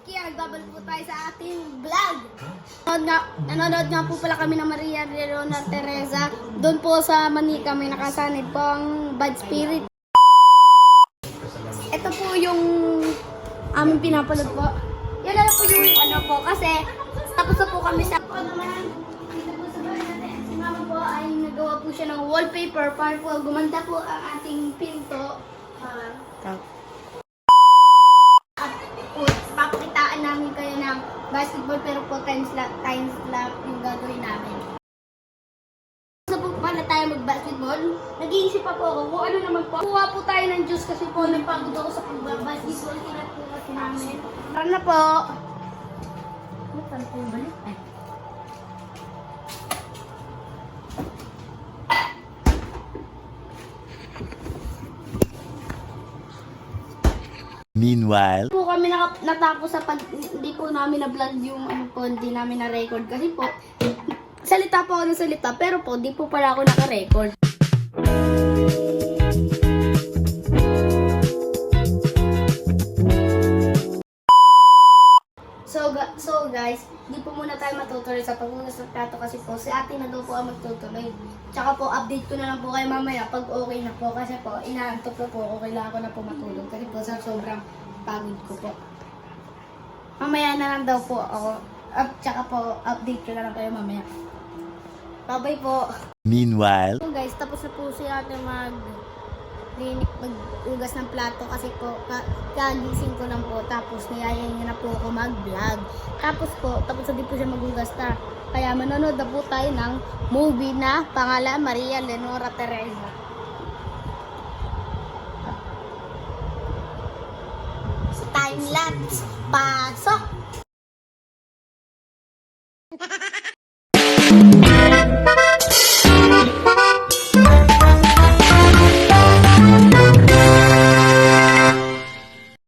Kaya nagbabalik po tayo sa ating vlog. Nanonood nga po pala kami ng Maria Leona Teresa. Doon po sa Manika may nakasanid po ang Bad Spirit. Ito po yung aming pinapanood po. Yan na po yung ano po kasi tapos na po kami sa dito po sa bahay natin. Si mama po ay nagawa po siya ng wallpaper para po gumanda po ang ating pinto. At po, papakitaan namin kayo ng basketball pero po times lap yung gagawin namin. Sa po pala tayo mag-basketball, nag-iisip pa po ako kung ano naman po. Kuha po tayo ng juice kasi po napagod ako sa pag-basketball. Kinat po kasi namin. Tara na po! Saan po yung balik? Ay. Meanwhile, Po kami natapos sa pag hindi po namin na-vlog yung ano po, hindi namin na-record kasi po salita po ako ng salita pero po di po pala ako naka-record. So guys, di po muna tayo matutuloy sa paghugas ng plato kasi po si ate na daw po ang magtutuloy. Tsaka po update ko na lang po kayo mamaya pag okay na po kasi po inaantok na po ako, kailangan ko na po matulog kasi po sa sobrang pagod ko po. Mamaya na lang daw po ako. Tsaka po update ko na lang kayo mamaya. Bye-bye po. meanwhile, So guys, tapos na po si ate mag-ugas ng plato kasi po kagising ko lang po tapos niyayain niya na po ako mag-vlog. Tapos na din po siya mag-ugas na. Kaya manonood na po tayo ng movie na pangalan Maria Leonora Teresa. Time lapse. Pasok!